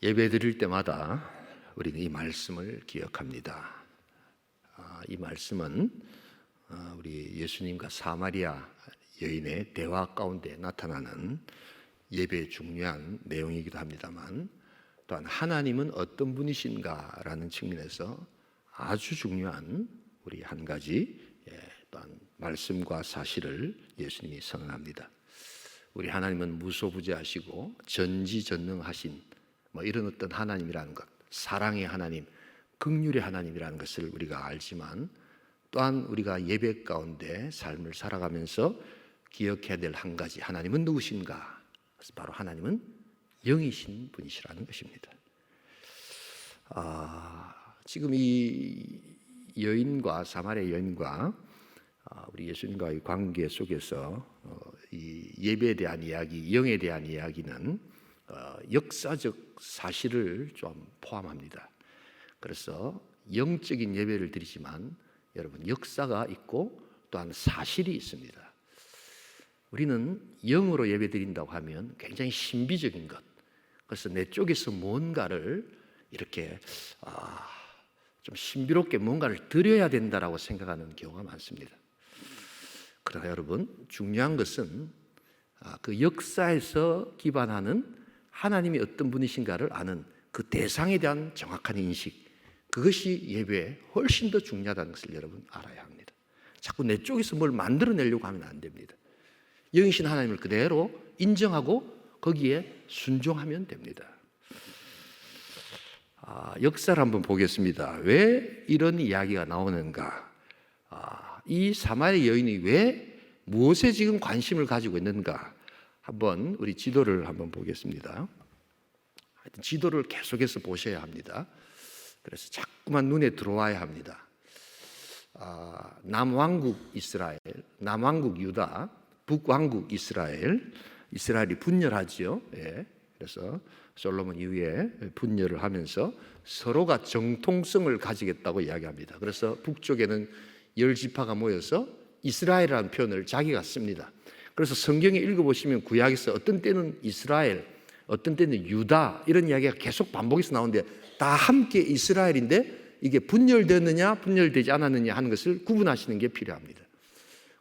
예배 드릴 때마다 우리는 이 말씀을 기억합니다. 이 말씀은 우리 예수님과 사마리아 여인의 대화 가운데 나타나는 예배의 중요한 내용이기도 합니다만, 또한 하나님은 어떤 분이신가라는 측면에서 아주 중요한 우리 한 가지 또한 말씀과 사실을 예수님이 선언합니다. 우리 하나님은 무소부재하시고 전지전능하신 이런 어떤 하나님이라는 것, 사랑의 하나님, 긍휼의 하나님이라는 것을 우리가 알지만, 또한 우리가 예배 가운데 삶을 살아가면서 기억해야 될 한 가지, 하나님은 누구신가? 그래서 바로 하나님은 영이신 분이시라는 것입니다. 지금 이 여인과 사마리아 여인과 우리 예수님과의 관계 속에서 이 예배에 대한 이야기, 영에 대한 이야기는 역사적 사실을 좀 포함합니다. 그래서 영적인 예배를 드리지만 여러분, 역사가 있고 또한 사실이 있습니다. 우리는 영으로 예배 드린다고 하면 굉장히 신비적인 것, 그래서 내 쪽에서 뭔가를 이렇게 좀 신비롭게 뭔가를 드려야 된다라고 생각하는 경우가 많습니다. 그러나 여러분, 중요한 것은 그 역사에서 기반하는 하나님이 어떤 분이신가를 아는 그 대상에 대한 정확한 인식, 그것이 예배에 훨씬 더 중요하다는 것을 여러분 알아야 합니다. 자꾸 내 쪽에서 뭘 만들어내려고 하면 안 됩니다. 영이신 하나님을 그대로 인정하고 거기에 순종하면 됩니다. 역사를 한번 보겠습니다. 왜 이런 이야기가 나오는가? 이 사마리아 여인이 왜 무엇에 지금 관심을 가지고 있는가? 한번 우리 지도를 한번 보겠습니다. 지도를 계속해서 보셔야 합니다. 그래서 자꾸만 눈에 들어와야 합니다. 남왕국 이스라엘, 남왕국 유다, 북왕국 이스라엘, 이스라엘이 분열하지요. 그래서 솔로몬 이후에 분열을 하면서 서로가 정통성을 가지겠다고 이야기합니다. 그래서 북쪽에는 10지파가 모여서 이스라엘이라는 표현을 자기가 씁니다. 그래서 성경에 읽어보시면 구약에서 어떤 때는 이스라엘, 어떤 때는 유다, 이런 이야기가 계속 반복해서 나오는데 다 함께 이스라엘인데 이게 분열되느냐 분열되지 않았느냐 하는 것을 구분하시는 게 필요합니다.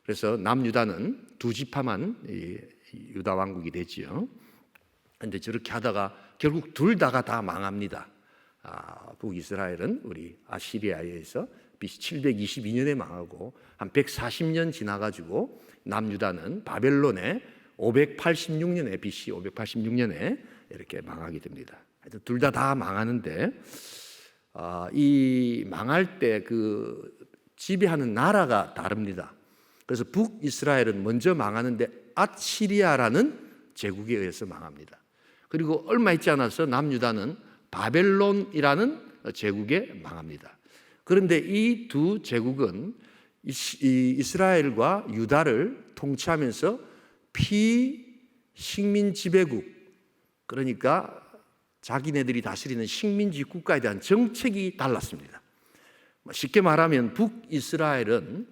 그래서 남유다는 2지파만 유다 왕국이 되지요. 그런데 저렇게 하다가 결국 둘 다가 다 망합니다. 북이스라엘은 우리 아시리아에 의해서 BC 722년에 망하고 한 140년 지나가지고 남유다는 바벨론에 586년에 BC 586년에 이렇게 망하게 됩니다. 둘 다 망하는데 이 망할 때 그 지배하는 나라가 다릅니다. 그래서 북이스라엘은 먼저 망하는데 아시리아라는 제국에 의해서 망합니다. 그리고 얼마 있지 않아서 남유다는 바벨론이라는 제국에 망합니다. 그런데 이 두 제국은 이스라엘과 유다를 통치하면서 피식민 지배국, 그러니까 자기네들이 다스리는 식민지 국가에 대한 정책이 달랐습니다. 쉽게 말하면 북이스라엘은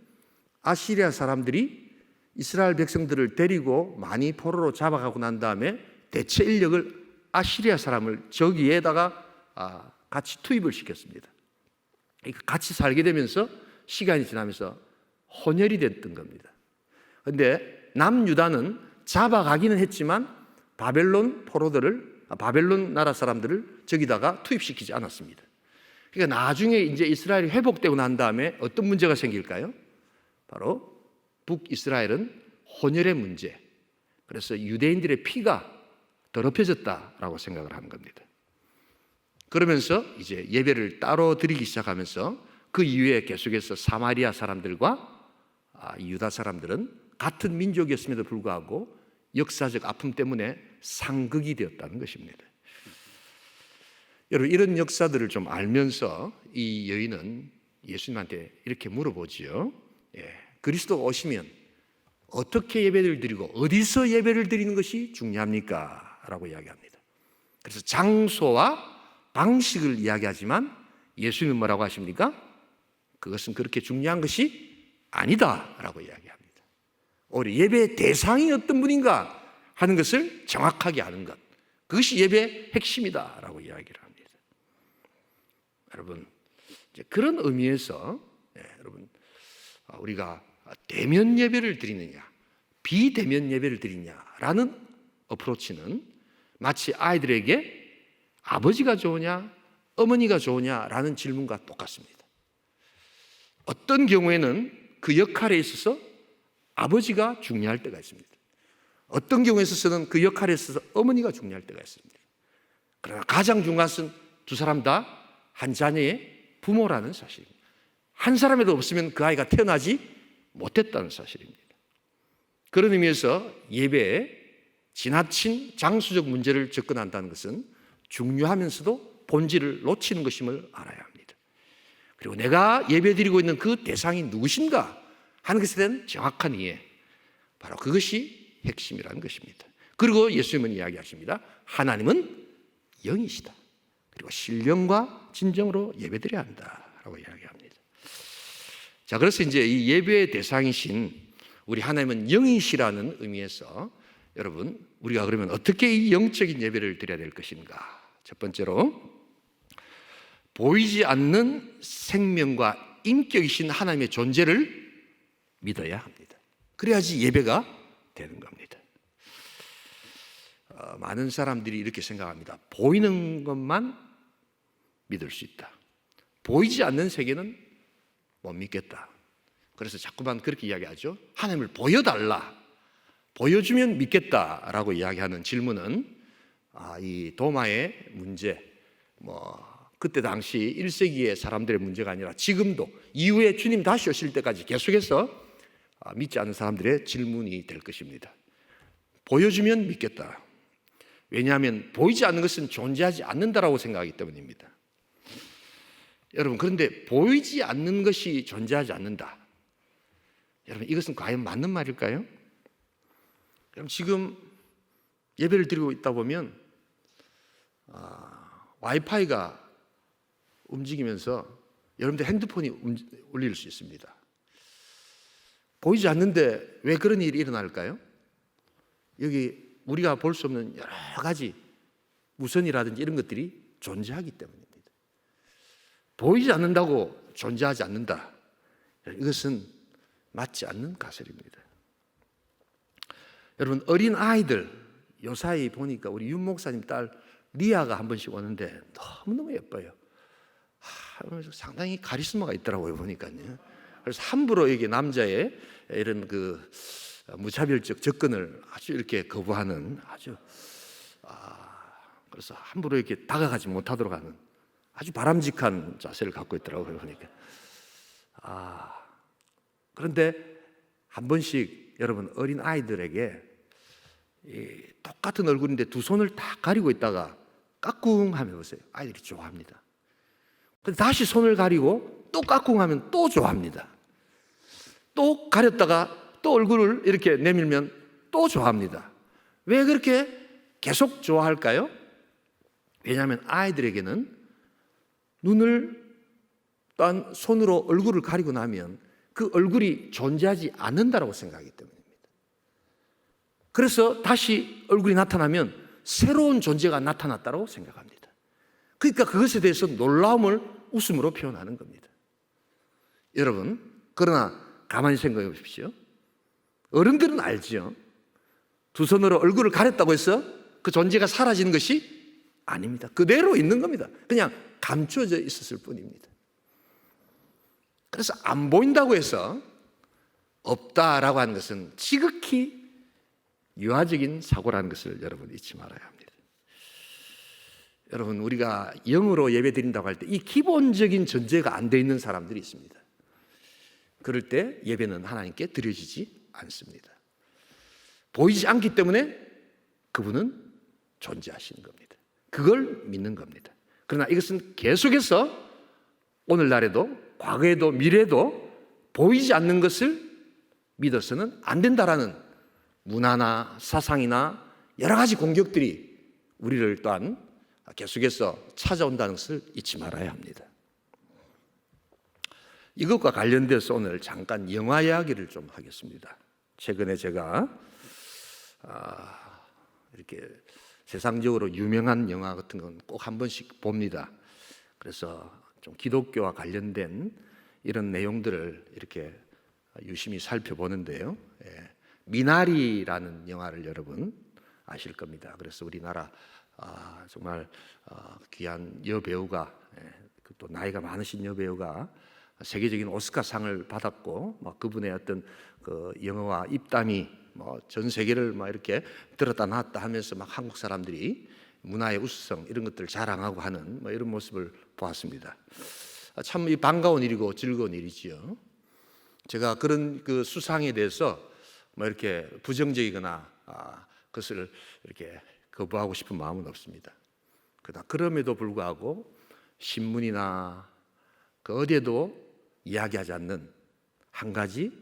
아시리아 사람들이 이스라엘 백성들을 데리고 많이 포로로 잡아가고 난 다음에 대체 인력을 아시리아 사람을 저기에다가 같이 투입을 시켰습니다. 같이 살게 되면서 시간이 지나면서 혼혈이 됐던 겁니다. 그런데 남유다는 잡아가기는 했지만 바벨론 나라 사람들을 저기다가 투입시키지 않았습니다. 그러니까 나중에 이제 이스라엘이 회복되고 난 다음에 어떤 문제가 생길까요? 바로 북이스라엘은 혼혈의 문제, 그래서 유대인들의 피가 더럽혀졌다라고 생각을 하는 겁니다. 그러면서 이제 예배를 따로 드리기 시작하면서 그 이후에 계속해서 사마리아 사람들과 유다 사람들은 같은 민족이었음에도 불구하고 역사적 아픔 때문에 상극이 되었다는 것입니다. 여러분, 이런 역사들을 좀 알면서 이 여인은 예수님한테 이렇게 물어보지요. 그리스도가 오시면 어떻게 예배를 드리고 어디서 예배를 드리는 것이 중요합니까? 라고 이야기합니다. 그래서 장소와 방식을 이야기하지만 예수님은 뭐라고 하십니까? 그것은 그렇게 중요한 것이 아니다 라고 이야기합니다. 오히려 예배의 대상이 어떤 분인가 하는 것을 정확하게 아는 것, 그것이 예배의 핵심이다라고 이야기를 합니다. 여러분, 이제 그런 의미에서 여러분, 우리가 대면 예배를 드리느냐 비대면 예배를 드리냐라는 어프로치는 마치 아이들에게 아버지가 좋으냐 어머니가 좋으냐라는 질문과 똑같습니다. 어떤 경우에는 그 역할에 있어서 아버지가 중요할 때가 있습니다. 어떤 경우에 있어서는 그 역할에 있어서 어머니가 중요할 때가 있습니다. 그러나 가장 중요한 것은 두 사람 다 한 자녀의 부모라는 사실입니다. 한 사람에도 없으면 그 아이가 태어나지 못했다는 사실입니다. 그런 의미에서 예배에 지나친 장수적 문제를 접근한다는 것은 중요하면서도 본질을 놓치는 것임을 알아야 합니다. 그리고 내가 예배드리고 있는 그 대상이 누구신가 하는 것에 대한 정확한 이해, 바로 그것이 핵심이라는 것입니다. 그리고 예수님은 이야기하십니다. 하나님은 영이시다. 그리고 신령과 진정으로 예배드려야 한다라고 이야기합니다. 자, 그래서 이제 이 예배의 대상이신 우리 하나님은 영이시라는 의미에서 여러분, 우리가 그러면 어떻게 이 영적인 예배를 드려야 될 것인가? 첫 번째로 보이지 않는 생명과 인격이신 하나님의 존재를 믿어야 합니다. 그래야지 예배가 되는 겁니다. 많은 사람들이 이렇게 생각합니다. 보이는 것만 믿을 수 있다. 보이지 않는 세계는 못 믿겠다. 그래서 자꾸만 그렇게 이야기하죠. 하나님을 보여달라. 보여주면 믿겠다라고 이야기하는 질문은 이 도마의 문제, 그때 당시 1세기의 사람들의 문제가 아니라 지금도 이후에 주님 다시 오실 때까지 계속해서 믿지 않는 사람들의 질문이 될 것입니다. 보여주면 믿겠다. 왜냐하면 보이지 않는 것은 존재하지 않는다라고 생각하기 때문입니다. 여러분, 그런데 보이지 않는 것이 존재하지 않는다. 여러분, 이것은 과연 맞는 말일까요? 그럼 지금 예배를 드리고 있다 보면 와이파이가 움직이면서 여러분들 핸드폰이 울릴 수 있습니다. 보이지 않는데 왜 그런 일이 일어날까요? 여기 우리가 볼 수 없는 여러 가지 무선이라든지 이런 것들이 존재하기 때문입니다. 보이지 않는다고 존재하지 않는다. 이것은 맞지 않는 가설입니다. 여러분, 어린 아이들 요사이 보니까 우리 윤 목사님 딸 리아가 한 번씩 오는데 너무너무 예뻐요. 상당히 카리스마가 있더라고요, 보니까요. 그래서 함부로 이게 남자의 이런 그 무차별적 접근을 아주 이렇게 거부하는 그래서 함부로 이렇게 다가가지 못하도록 하는 아주 바람직한 자세를 갖고 있더라고요, 보니까. 그런데 한 번씩 여러분 어린 아이들에게 똑같은 얼굴인데 두 손을 다 가리고 있다가 까꿍하면 보세요. 아이들이 좋아합니다. 근데 다시 손을 가리고 또 까꿍하면 또 좋아합니다. 또 가렸다가 또 얼굴을 이렇게 내밀면 또 좋아합니다. 왜 그렇게 계속 좋아할까요? 왜냐하면 아이들에게는 눈을 또한 손으로 얼굴을 가리고 나면 그 얼굴이 존재하지 않는다라고 생각하기 때문입니다. 그래서 다시 얼굴이 나타나면 새로운 존재가 나타났다고 생각합니다. 그러니까 그것에 대해서 놀라움을 웃음으로 표현하는 겁니다. 여러분, 그러나 가만히 생각해 보십시오. 어른들은 알죠. 두 손으로 얼굴을 가렸다고 해서 그 존재가 사라지는 것이 아닙니다. 그대로 있는 겁니다. 그냥 감춰져 있었을 뿐입니다. 그래서 안 보인다고 해서 없다라고 하는 것은 지극히 유아적인 사고라는 것을 여러분 잊지 말아야 합니다. 여러분, 우리가 영으로 예배 드린다고 할 때 이 기본적인 전제가 안 돼 있는 사람들이 있습니다. 그럴 때 예배는 하나님께 드려지지 않습니다. 보이지 않기 때문에 그분은 존재하시는 겁니다. 그걸 믿는 겁니다. 그러나 이것은 계속해서 오늘날에도 과거에도 미래에도 보이지 않는 것을 믿어서는 안 된다라는 문화나 사상이나 여러 가지 공격들이 우리를 또한 계속해서 찾아온다는 것을 잊지 말아야 합니다. 이것과 관련돼서 오늘 잠깐 영화 이야기를 좀 하겠습니다. 최근에 제가 이렇게 세상적으로 유명한 영화 같은 건 꼭 한 번씩 봅니다. 그래서 좀 기독교와 관련된 이런 내용들을 이렇게 유심히 살펴보는데요. 미나리라는 영화를 여러분 아실 겁니다. 그래서 우리나라 정말 귀한 여배우가, 또 나이가 많으신 여배우가 세계적인 오스카상을 받았고, 그분의 어떤 그 영어와 입담이 전 세계를 이렇게 들었다 놨다 하면서 한국 사람들이 문화의 우수성 이런 것들을 자랑하고 하는 이런 모습을 보았습니다. 참 반가운 일이고 즐거운 일이지요. 제가 그런 그 수상에 대해서 이렇게 부정적이거나 그것을 이렇게 거부하고 싶은 마음은 없습니다. 그러나 그럼에도 불구하고 신문이나 그 어디에도 이야기하지 않는 한 가지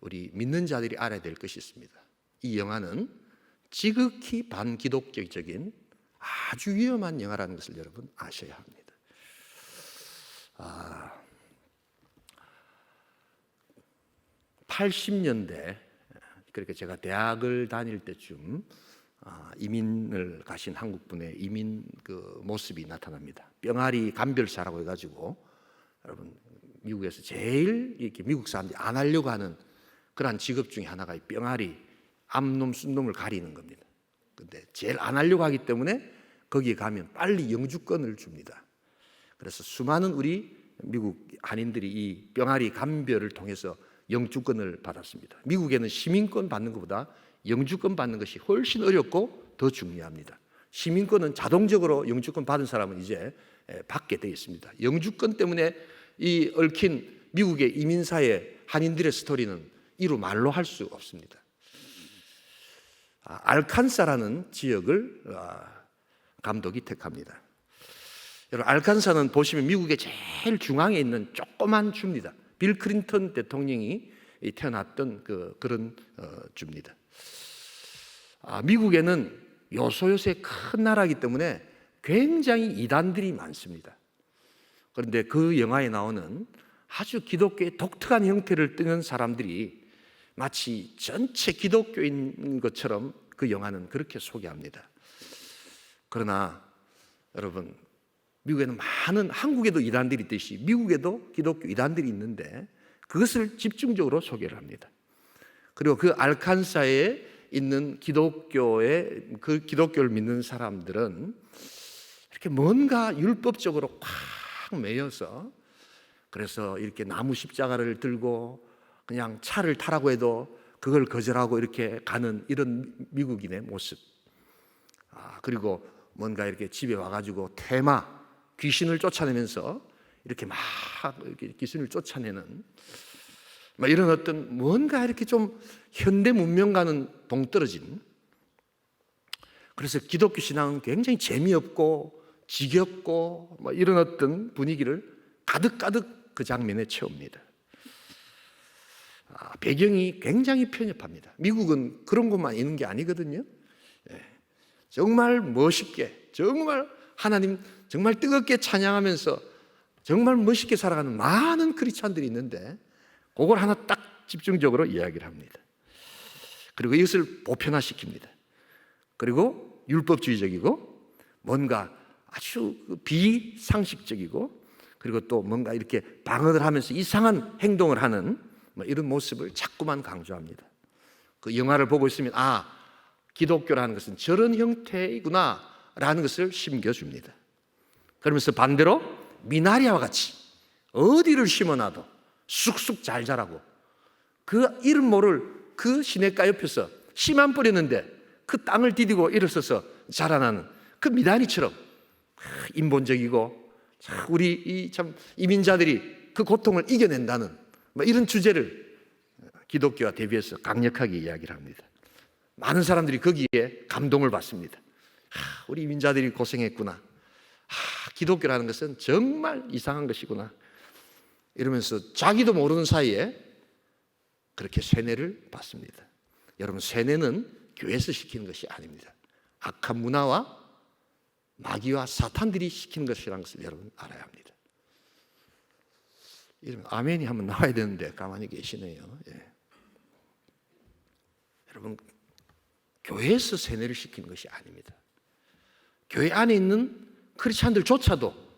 우리 믿는 자들이 알아야 될 것이 있습니다. 이 영화는 지극히 반기독교적인 아주 위험한 영화라는 것을 여러분 아셔야 합니다. 80년대, 그러니까 제가 대학을 다닐 때쯤 이민을 가신 한국분의 이민 그 모습이 나타납니다. 뿅아리 감별사라고 해가지고, 여러분 미국에서 제일 이렇게 미국 사람들이 안 하려고 하는 그러한 직업 중에 하나가 이 뿅아리 암놈 순놈을 가리는 겁니다. 근데 제일 안 하려고 하기 때문에 거기에 가면 빨리 영주권을 줍니다. 그래서 수많은 우리 미국 한인들이 이 뿅아리 감별을 통해서 영주권을 받았습니다. 미국에는 시민권 받는 것보다 영주권 받는 것이 훨씬 어렵고 더 중요합니다. 시민권은 자동적으로 영주권 받은 사람은 이제 받게 되어 있습니다. 영주권 때문에 이 얽힌 미국의 이민사의 한인들의 스토리는 이루 말로 할 수 없습니다. 알칸사라는 지역을 감독이 택합니다. 여러분, 알칸사는 보시면 미국의 제일 중앙에 있는 조그만 주입니다. 빌 클린턴 대통령이 태어났던 그런 주입니다. 미국에는 요소요새 큰 나라이기 때문에 굉장히 이단들이 많습니다. 그런데 그 영화에 나오는 아주 기독교의 독특한 형태를 띠는 사람들이 마치 전체 기독교인 것처럼 그 영화는 그렇게 소개합니다. 그러나 여러분, 미국에는 많은, 한국에도 이단들이 있듯이 미국에도 기독교 이단들이 있는데 그것을 집중적으로 소개를 합니다. 그리고 그 알칸사에 있는 그 기독교를 믿는 사람들은 이렇게 뭔가 율법적으로 꽉 매여서, 그래서 이렇게 나무 십자가를 들고 그냥 차를 타라고 해도 그걸 거절하고 이렇게 가는 이런 미국인의 모습. 그리고 뭔가 이렇게 집에 와가지고 귀신을 쫓아내면서 이렇게 귀신을 쫓아내는 이런 어떤 뭔가 이렇게 좀 현대 문명과는 동떨어진, 그래서 기독교 신앙은 굉장히 재미없고 지겹고 이런 어떤 분위기를 가득 그 장면에 채웁니다. 배경이 굉장히 편협합니다. 미국은 그런 것만 있는 게 아니거든요. 정말 멋있게, 정말 하나님 정말 뜨겁게 찬양하면서 정말 멋있게 살아가는 많은 크리스찬들이 있는데 그걸 하나 딱 집중적으로 이야기를 합니다. 그리고 이것을 보편화시킵니다. 그리고 율법주의적이고 뭔가 아주 비상식적이고, 그리고 또 뭔가 이렇게 방언을 하면서 이상한 행동을 하는 이런 모습을 자꾸만 강조합니다. 그 영화를 보고 있으면 기독교라는 것은 저런 형태이구나 라는 것을 심겨줍니다. 그러면서 반대로 미나리와 같이 어디를 심어놔도 쑥쑥 잘 자라고, 그 이름 모를 그 시냇가 옆에서 씨만 뿌렸는데 그 땅을 디디고 일어서서 자라나는 그 미나리처럼 인본적이고, 우리 참 이민자들이 그 고통을 이겨낸다는 이런 주제를 기독교와 대비해서 강력하게 이야기를 합니다. 많은 사람들이 거기에 감동을 받습니다. 우리 이민자들이 고생했구나. 기독교라는 것은 정말 이상한 것이구나. 이러면서 자기도 모르는 사이에 그렇게 세뇌를 받습니다. 여러분, 세뇌는 교회에서 시키는 것이 아닙니다. 악한 문화와 마귀와 사탄들이 시키는 것이라는 것을 여러분 알아야 합니다. 이러면 아멘이 한번 나와야 되는데 가만히 계시네요. 여러분, 교회에서 세뇌를 시키는 것이 아닙니다. 교회 안에 있는 크리스찬들조차도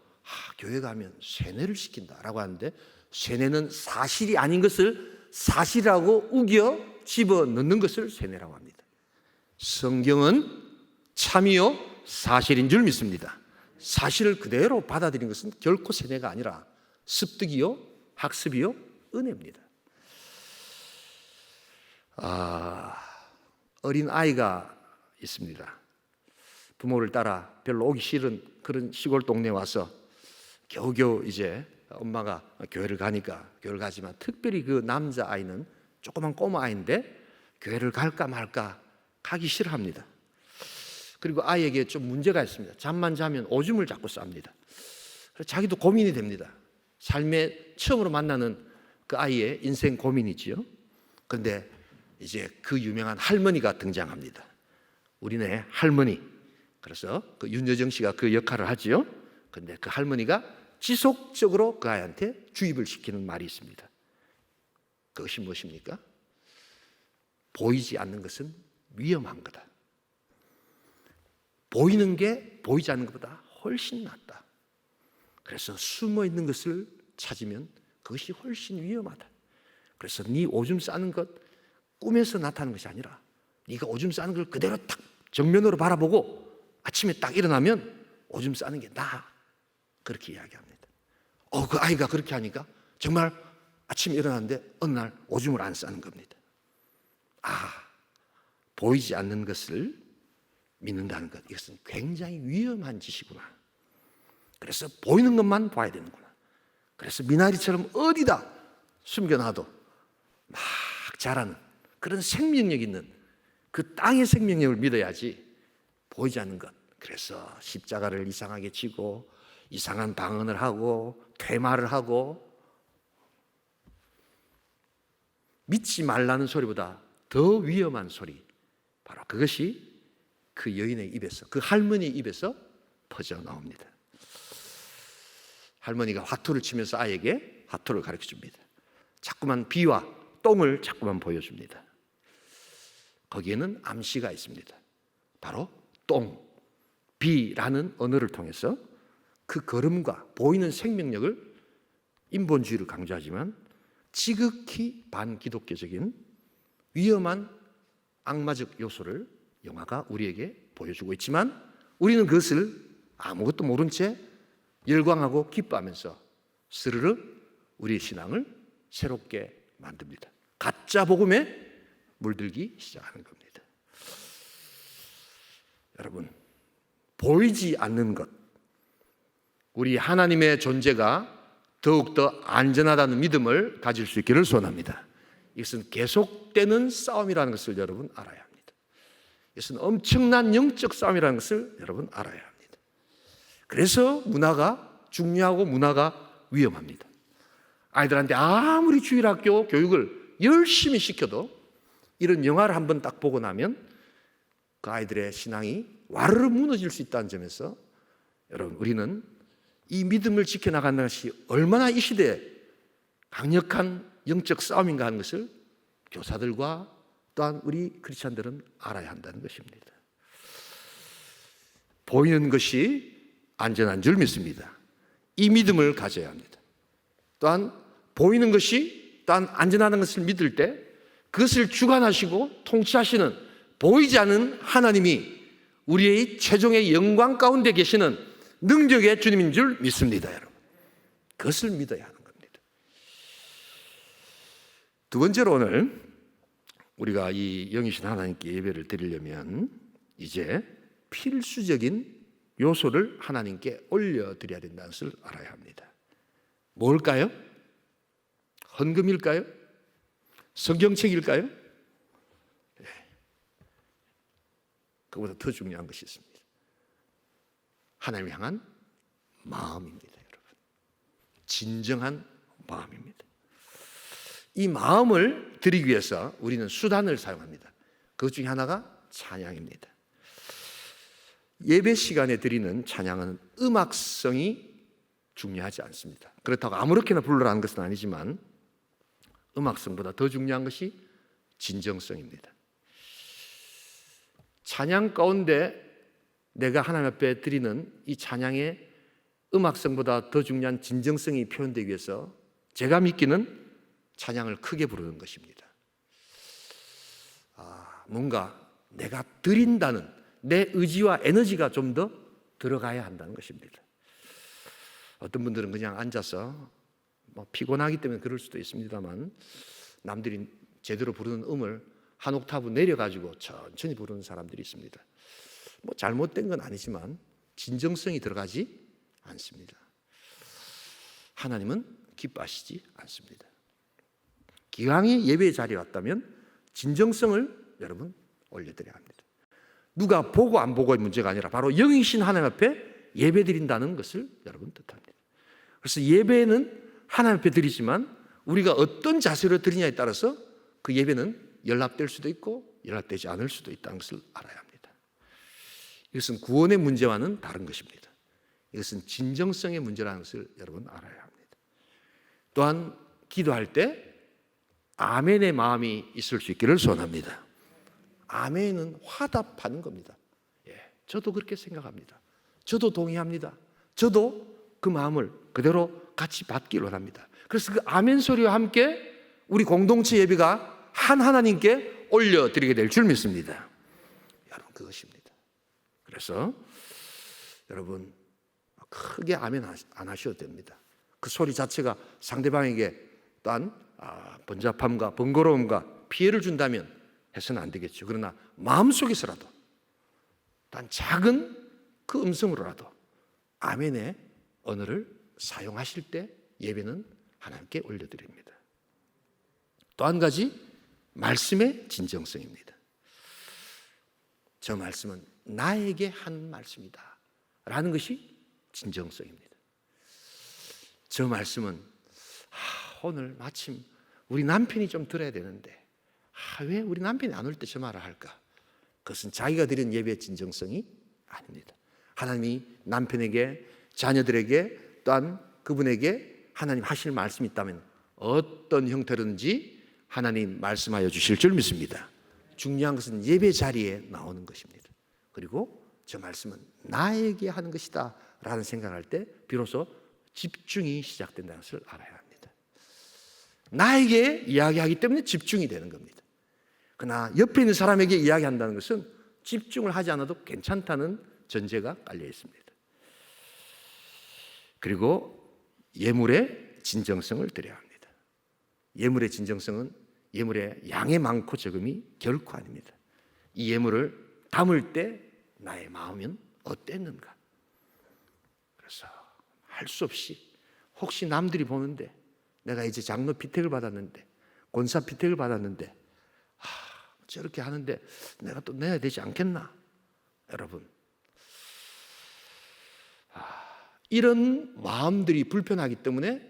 교회 가면 세뇌를 시킨다라고 하는데, 세뇌는 사실이 아닌 것을 사실이라고 우겨 집어넣는 것을 세뇌라고 합니다. 성경은 참이요 사실인 줄 믿습니다. 사실을 그대로 받아들이는 것은 결코 세뇌가 아니라 습득이요 학습이요 은혜입니다. 어린 아이가 있습니다. 부모를 따라 별로 오기 싫은 그런 시골 동네에 와서 겨우겨우 이제 엄마가 교회를 가니까 교회를 가지만, 특별히 그 남자아이는 조그만 꼬마 아이인데 교회를 갈까 말까 가기 싫어합니다. 그리고 아이에게 좀 문제가 있습니다. 잠만 자면 오줌을 자꾸 쌉니다. 그래서 자기도 고민이 됩니다. 삶에 처음으로 만나는 그 아이의 인생 고민이지요. 그런데 이제 그 유명한 할머니가 등장합니다. 우리네 할머니. 그래서 그 윤여정 씨가 그 역할을 하지요. 그런데 그 할머니가 지속적으로 그 아이한테 주입을 시키는 말이 있습니다. 그것이 무엇입니까? 보이지 않는 것은 위험한 거다. 보이는 게 보이지 않는 것보다 훨씬 낫다. 그래서 숨어 있는 것을 찾으면 그것이 훨씬 위험하다. 그래서 네 오줌 싸는 것 꿈에서 나타나는 것이 아니라 네가 오줌 싸는 걸 그대로 딱 정면으로 바라보고 아침에 딱 일어나면 오줌 싸는 게 나아. 그렇게 이야기합니다. 그 아이가 그렇게 하니까 정말 아침에 일어났는데 어느 날 오줌을 안 싸는 겁니다. 보이지 않는 것을 믿는다는 것, 이것은 굉장히 위험한 짓이구나. 그래서 보이는 것만 봐야 되는구나. 그래서 미나리처럼 어디다 숨겨놔도 막 자라는 그런 생명력 있는 그 땅의 생명력을 믿어야지, 보이지 않는 것. 그래서 십자가를 이상하게 지고 이상한 방언을 하고 퇴마를 하고 믿지 말라는 소리보다 더 위험한 소리, 바로 그것이 그 여인의 입에서, 그 할머니 입에서 퍼져 나옵니다. 할머니가 화투를 치면서 아이에게 화투를 가르쳐 줍니다. 자꾸만 비와 똥을 자꾸만 보여줍니다. 거기에는 암시가 있습니다. 바로 똥, 비라는 언어를 통해서 그 걸음과 보이는 생명력을, 인본주의를 강조하지만 지극히 반기독교적인 위험한 악마적 요소를 영화가 우리에게 보여주고 있지만, 우리는 그것을 아무것도 모른 채 열광하고 기뻐하면서 스르르 우리의 신앙을 새롭게 만듭니다. 가짜 복음에 물들기 시작하는 겁니다. 여러분, 보이지 않는 것, 우리 하나님의 존재가 더욱더 안전하다는 믿음을 가질 수 있기를 소원합니다. 이것은 계속되는 싸움이라는 것을 여러분 알아야 합니다. 이것은 엄청난 영적 싸움이라는 것을 여러분 알아야 합니다. 그래서 문화가 중요하고 문화가 위험합니다. 아이들한테 아무리 주일학교 교육을 열심히 시켜도 이런 영화를 한번 딱 보고 나면 그 아이들의 신앙이 와르르 무너질 수 있다는 점에서 여러분, 우리는 이 믿음을 지켜나가는 것이 얼마나 이 시대에 강력한 영적 싸움인가 하는 것을 교사들과 또한 우리 크리스찬들은 알아야 한다는 것입니다. 보이는 것이 안전한 줄 믿습니다. 이 믿음을 가져야 합니다. 또한 보이는 것이 또한 안전하다는 것을 믿을 때 그것을 주관하시고 통치하시는 보이지 않는 하나님이 우리의 최종의 영광 가운데 계시는 능력의 주님인 줄 믿습니다, 여러분. 그것을 믿어야 하는 겁니다. 두 번째로, 오늘 우리가 이 영이신 하나님께 예배를 드리려면 이제 필수적인 요소를 하나님께 올려드려야 된다는 것을 알아야 합니다. 뭘까요? 헌금일까요? 성경책일까요? 네. 그보다 더 중요한 것이 있습니다. 하나님을 향한 마음입니다, 여러분. 진정한 마음입니다. 이 마음을 드리기 위해서 우리는 수단을 사용합니다. 그것 중에 하나가 찬양입니다. 예배 시간에 드리는 찬양은 음악성이 중요하지 않습니다. 그렇다고 아무렇게나 부르라는 것은 아니지만 음악성보다 더 중요한 것이 진정성입니다. 찬양 가운데 내가 하나님 앞에 드리는 이 찬양의 음악성보다 더 중요한 진정성이 표현되기 위해서 제가 믿기는 찬양을 크게 부르는 것입니다. 뭔가 내가 드린다는 내 의지와 에너지가 좀 더 들어가야 한다는 것입니다. 어떤 분들은 그냥 앉아서 피곤하기 때문에 그럴 수도 있습니다만, 남들이 제대로 부르는 음을 한 옥타브 내려가지고 천천히 부르는 사람들이 있습니다. 잘못된 건 아니지만 진정성이 들어가지 않습니다. 하나님은 기뻐하시지 않습니다. 기왕에 예배의 자리에 왔다면 진정성을 여러분 올려드려야 합니다. 누가 보고 안 보고의 문제가 아니라 바로 영이신 하나님 앞에 예배 드린다는 것을 여러분 뜻합니다. 그래서 예배는 하나님 앞에 드리지만 우리가 어떤 자세로 드리냐에 따라서 그 예배는 연락될 수도 있고 연락되지 않을 수도 있다는 것을 알아야 합니다. 이것은 구원의 문제와는 다른 것입니다. 이것은 진정성의 문제라는 것을 여러분 알아야 합니다. 또한 기도할 때 아멘의 마음이 있을 수 있기를 소원합니다. 아멘은 화답하는 겁니다. 저도 그렇게 생각합니다. 저도 동의합니다. 저도 그 마음을 그대로 같이 받기를 원합니다. 그래서 그 아멘 소리와 함께 우리 공동체 예배가 한 하나님께 올려드리게 될 줄 믿습니다. 여러분, 그것입니다. 그래서 여러분 크게 아멘 안 하셔도 됩니다. 그 소리 자체가 상대방에게 또한 번잡함과 번거로움과 피해를 준다면 해서는 안 되겠죠. 그러나 마음속에서라도 단 작은 그 음성으로라도 아멘의 언어를 사용하실 때 예배는 하나님께 올려드립니다. 또 한 가지, 말씀의 진정성입니다. 저 말씀은 나에게 한 말씀이다 라는 것이 진정성입니다. 저 말씀은 오늘 마침 우리 남편이 좀 들어야 되는데 왜 우리 남편이 안 올 때 저 말을 할까? 그것은 자기가 드린 예배의 진정성이 아닙니다. 하나님이 남편에게, 자녀들에게, 또한 그분에게 하나님 하실 말씀이 있다면 어떤 형태로든지 하나님 말씀하여 주실 줄 믿습니다. 중요한 것은 예배 자리에 나오는 것입니다. 그리고 저 말씀은 나에게 하는 것이다 라는 생각을 할 때 비로소 집중이 시작된다는 것을 알아야 합니다. 나에게 이야기하기 때문에 집중이 되는 겁니다. 그러나 옆에 있는 사람에게 이야기한다는 것은 집중을 하지 않아도 괜찮다는 전제가 깔려 있습니다. 그리고 예물의 진정성을 드려야 합니다. 예물의 진정성은 예물의 양의 많고 적음이 결코 아닙니다. 이 예물을 담을 때 나의 마음은 어땠는가? 그래서 할 수 없이 혹시 남들이 보는데 내가 이제 장로 피택을 받았는데 권사 피택을 받았는데 저렇게 하는데 내가 또 내야 되지 않겠나? 여러분, 이런 마음들이 불편하기 때문에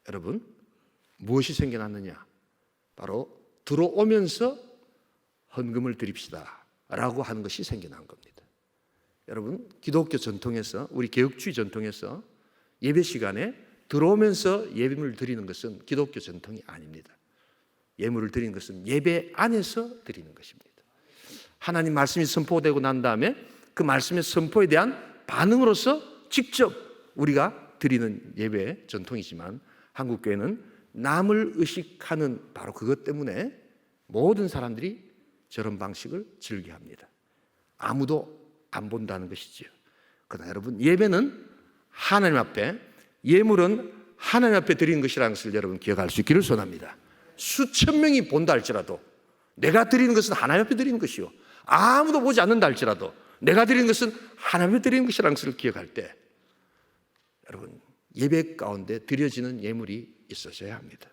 여러분 무엇이 생겨났느냐? 바로 들어오면서 헌금을 드립시다 라고 하는 것이 생겨난 겁니다. 여러분, 기독교 전통에서, 우리 개혁주의 전통에서 예배 시간에 들어오면서 예물을 드리는 것은 기독교 전통이 아닙니다. 예물을 드리는 것은 예배 안에서 드리는 것입니다. 하나님 말씀이 선포되고 난 다음에 그 말씀의 선포에 대한 반응으로서 직접 우리가 드리는 예배의 전통이지만 한국교회는 남을 의식하는 바로 그것 때문에 모든 사람들이 저런 방식을 즐겨합니다. 아무도 안 본다는 것이지요. 그러나 여러분, 예배는 하나님 앞에, 예물은 하나님 앞에 드리는 것이라는 것을 여러분 기억할 수 있기를 소원합니다. 수천 명이 본다 할지라도 내가 드리는 것은 하나님 앞에 드리는 것이요, 아무도 보지 않는다 할지라도 내가 드리는 것은 하나님 앞에 드리는 것이라는 것을 기억할 때 여러분, 예배 가운데 드려지는 예물이 있어져야 합니다.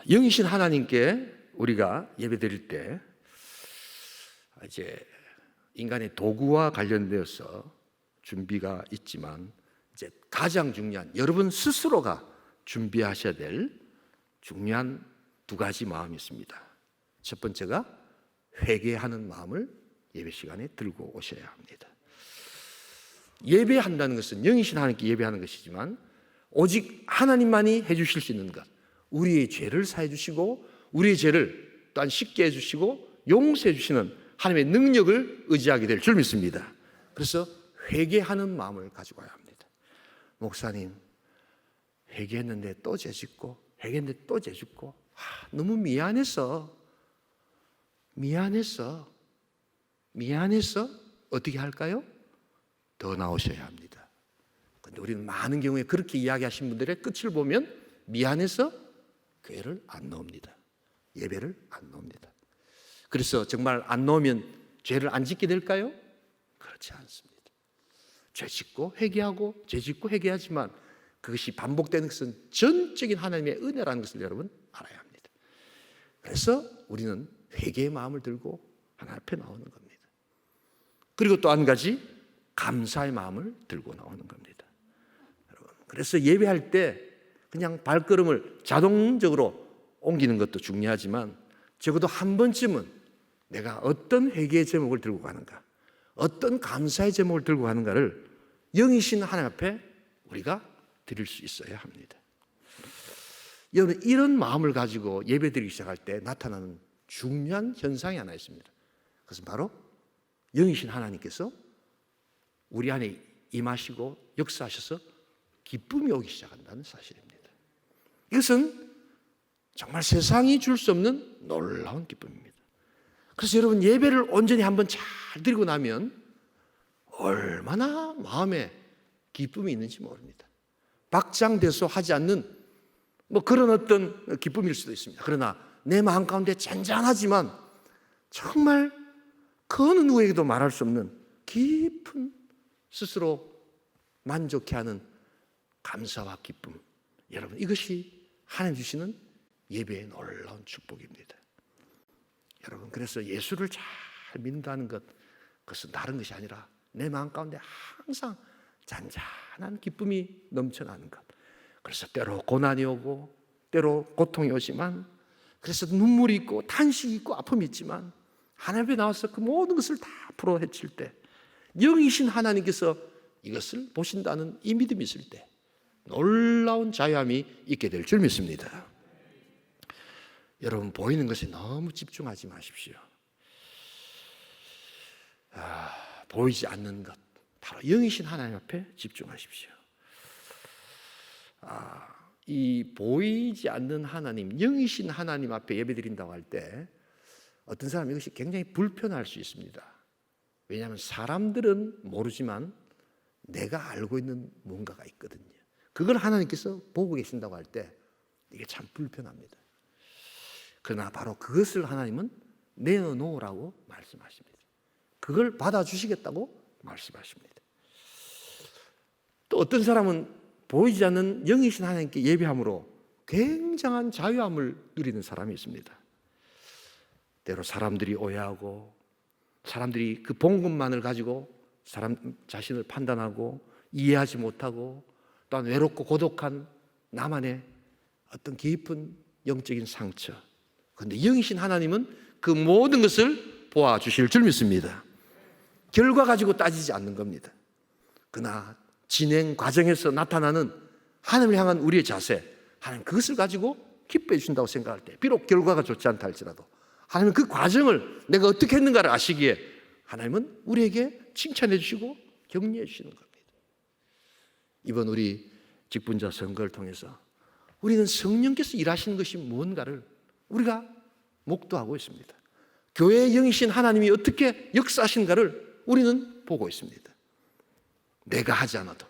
영이신 하나님께 우리가 예배 드릴 때 이제 인간의 도구와 관련되어서 준비가 있지만 이제 가장 중요한 여러분 스스로가 준비하셔야 될 중요한 두 가지 마음이 있습니다. 첫 번째가 회개하는 마음을 예배 시간에 들고 오셔야 합니다. 예배한다는 것은 영이신 하나님께 예배하는 것이지만 오직 하나님만이 해주실 수 있는 것, 우리의 죄를 사해 주시고 우리의 죄를 또한 씻게 해주시고 용서해 주시는 하나님의 능력을 의지하게 될 줄 믿습니다. 그래서 회개하는 마음을 가지고 와야 합니다. 목사님, 회개했는데 또 죄짓고 회개했는데 또 죄짓고 너무 미안해서 어떻게 할까요? 더 나오셔야 합니다. 그런데 우리는 많은 경우에 그렇게 이야기하신 분들의 끝을 보면 미안해서 교회를 안 나옵니다. 예배를 안 나옵니다. 그래서 정말 안 나오면 죄를 안 짓게 될까요? 그렇지 않습니다. 죄 짓고 회개하고 죄 짓고 회개하지만 그것이 반복되는 것은 전적인 하나님의 은혜라는 것을 여러분 알아야 합니다. 그래서 우리는 회개의 마음을 들고 하나님 앞에 나오는 겁니다. 그리고 또 한 가지 감사의 마음을 들고 나오는 겁니다. 여러분, 그래서 예배할 때 그냥 발걸음을 자동적으로 옮기는 것도 중요하지만 적어도 한 번쯤은 내가 어떤 회개의 제목을 들고 가는가, 어떤 감사의 제목을 들고 가는가를 영이신 하나님 앞에 우리가 드릴 수 있어야 합니다. 여러분, 이런 마음을 가지고 예배드리기 시작할 때 나타나는 중요한 현상이 하나 있습니다. 그것은 바로 영이신 하나님께서 우리 안에 임하시고 역사하셔서 기쁨이 오기 시작한다는 사실입니다. 이것은 정말 세상이 줄 수 없는 놀라운 기쁨입니다. 그래서 여러분, 예배를 온전히 한번 잘 드리고 나면 얼마나 마음에 기쁨이 있는지 모릅니다. 박장대소 하지 않는 그런 어떤 기쁨일 수도 있습니다. 그러나 내 마음 가운데 잔잔하지만 정말 그 어느 누구에게도 말할 수 없는 깊은 스스로 만족해하는 감사와 기쁨, 여러분, 이것이 하나님 주시는 예배의 놀라운 축복입니다. 여러분, 그래서 예수를 잘 믿는다는 것, 그것은 다른 것이 아니라 내 마음 가운데 항상 잔잔한 기쁨이 넘쳐나는 것. 그래서 때로 고난이 오고 때로 고통이 오지만, 그래서 눈물이 있고 탄식이 있고 아픔이 있지만 하나님 앞에 나와서 그 모든 것을 다 풀어헤칠 때 영이신 하나님께서 이것을 보신다는 이 믿음이 있을 때 놀라운 자유함이 있게 될 줄 믿습니다. 여러분, 보이는 것에 너무 집중하지 마십시오. 보이지 않는 것, 바로 영이신 하나님 앞에 집중하십시오. 이 보이지 않는 하나님, 영이신 하나님 앞에 예배드린다고 할 때 어떤 사람은 이것이 굉장히 불편할 수 있습니다. 왜냐하면 사람들은 모르지만 내가 알고 있는 뭔가가 있거든요. 그걸 하나님께서 보고 계신다고 할 때 이게 참 불편합니다. 그러나 바로 그것을 하나님은 내어놓으라고 말씀하십니다. 그걸 받아주시겠다고 말씀하십니다. 또 어떤 사람은 보이지 않는 영이신 하나님께 예배함으로 굉장한 자유함을 누리는 사람이 있습니다. 때로 사람들이 오해하고 사람들이 그 본 것만을 가지고 사람 자신을 판단하고 이해하지 못하고 또한 외롭고 고독한 나만의 어떤 깊은 영적인 상처. 그런데 영이신 하나님은 그 모든 것을 보아주실 줄 믿습니다. 결과 가지고 따지지 않는 겁니다. 그러나 진행 과정에서 나타나는 하나님을 향한 우리의 자세, 하나님 그것을 가지고 기뻐해 주신다고 생각할 때, 비록 결과가 좋지 않다 할지라도 하나님은 그 과정을 내가 어떻게 했는가를 아시기에 하나님은 우리에게 칭찬해 주시고 격려해 주시는 겁니다. 이번 우리 직분자 선거를 통해서 우리는 성령께서 일하시는 것이 무언가를 우리가 목도하고 있습니다. 교회의 영이신 하나님이 어떻게 역사하시는가를 우리는 보고 있습니다. 내가 하지 않아도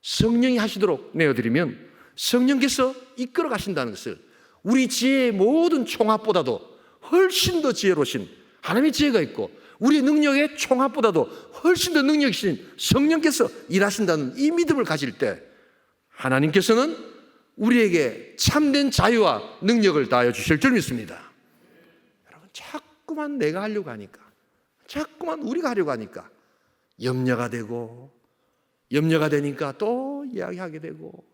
성령이 하시도록 내어드리면 성령께서 이끌어 가신다는 것을 우리 지혜의 모든 총합보다도 훨씬 더 지혜로우신 하나님의 지혜가 있고 우리의 능력의 총합보다도 훨씬 더 능력이신 성령께서 일하신다는 이 믿음을 가질 때 하나님께서는 우리에게 참된 자유와 능력을 다하여 주실 줄 믿습니다. 여러분, 자꾸만 내가 하려고 하니까, 자꾸만 우리가 하려고 하니까 염려가 되니까 또 이야기하게 되고,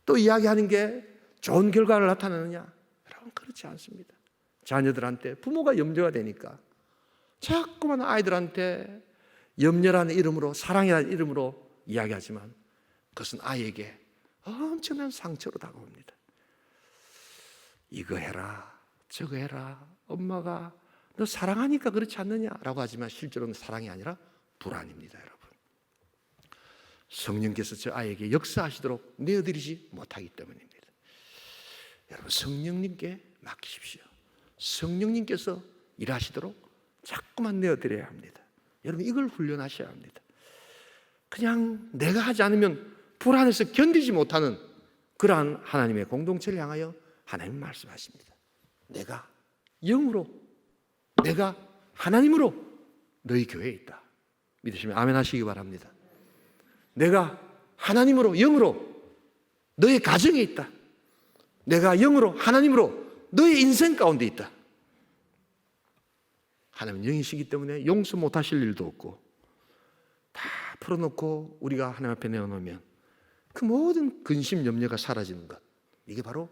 또 이야기하는 게 좋은 결과를 나타내느냐? 여러분, 그렇지 않습니다. 자녀들한테 부모가 염려가 되니까 자꾸만 아이들한테 염려라는 이름으로, 사랑이라는 이름으로 이야기하지만 그것은 아이에게 엄청난 상처로 다가옵니다. 이거 해라, 저거 해라, 엄마가 너 사랑하니까 그렇지 않느냐라고 하지만 실제로는 사랑이 아니라 불안입니다, 여러분. 성령께서 저 아이에게 역사하시도록 내어드리지 못하기 때문입니다. 여러분, 성령님께 맡기십시오. 성령님께서 일하시도록 자꾸만 내어드려야 합니다. 여러분, 이걸 훈련하셔야 합니다. 그냥 내가 하지 않으면 불안해서 견디지 못하는 그러한 하나님의 공동체를 향하여 하나님 말씀하십니다. 내가 영으로, 내가 하나님으로 너희 교회에 있다. 믿으시면 아멘 하시기 바랍니다. 내가 하나님으로, 영으로 너의 가정에 있다. 내가 영으로, 하나님으로 너의 인생 가운데 있다. 하나님은 영이시기 때문에 용서 못하실 일도 없고, 다 풀어놓고 우리가 하나님 앞에 내어놓으면 그 모든 근심, 염려가 사라지는 것, 이게 바로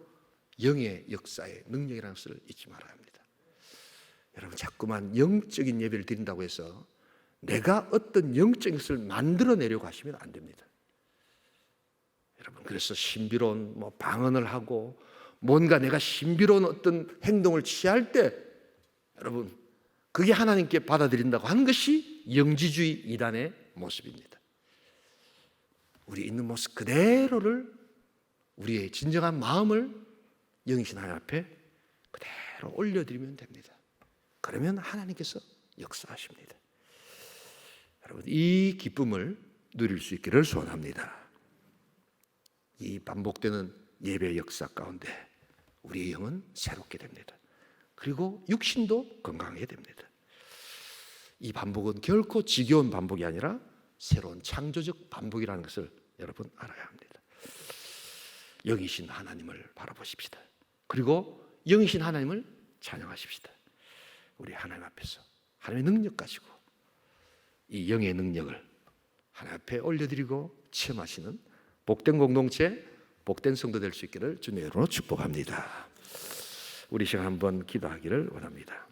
영의 역사의 능력이라는 것을 잊지 말아야 합니다. 여러분, 자꾸만 영적인 예배를 드린다고 해서 내가 어떤 영적인 것을 만들어내려고 하시면 안 됩니다. 여러분, 그래서 신비로운 방언을 하고 뭔가 내가 신비로운 어떤 행동을 취할 때, 여러분, 그게 하나님께 받아들인다고 하는 것이 영지주의 이단의 모습입니다. 우리 있는 모습 그대로를, 우리의 진정한 마음을 영이신 하나님 앞에 그대로 올려드리면 됩니다. 그러면 하나님께서 역사하십니다. 여러분, 이 기쁨을 누릴 수 있기를 소원합니다. 이 반복되는 예배 역사 가운데 우리의 영은 새롭게 됩니다. 그리고 육신도 건강하게 됩니다. 이 반복은 결코 지겨운 반복이 아니라 새로운 창조적 반복이라는 것을 여러분 알아야 합니다. 영이신 하나님을 바라보십시다. 그리고 영이신 하나님을 찬양하십시다. 우리 하나님 앞에서 하나님의 능력 가지고 이 영의 능력을 하나님 앞에 올려드리고 체험하시는 복된 공동체, 복된 성도 될 수 있기를 주님의 이름으로 축복합니다. 우리 시간 한번 기도하기를 원합니다.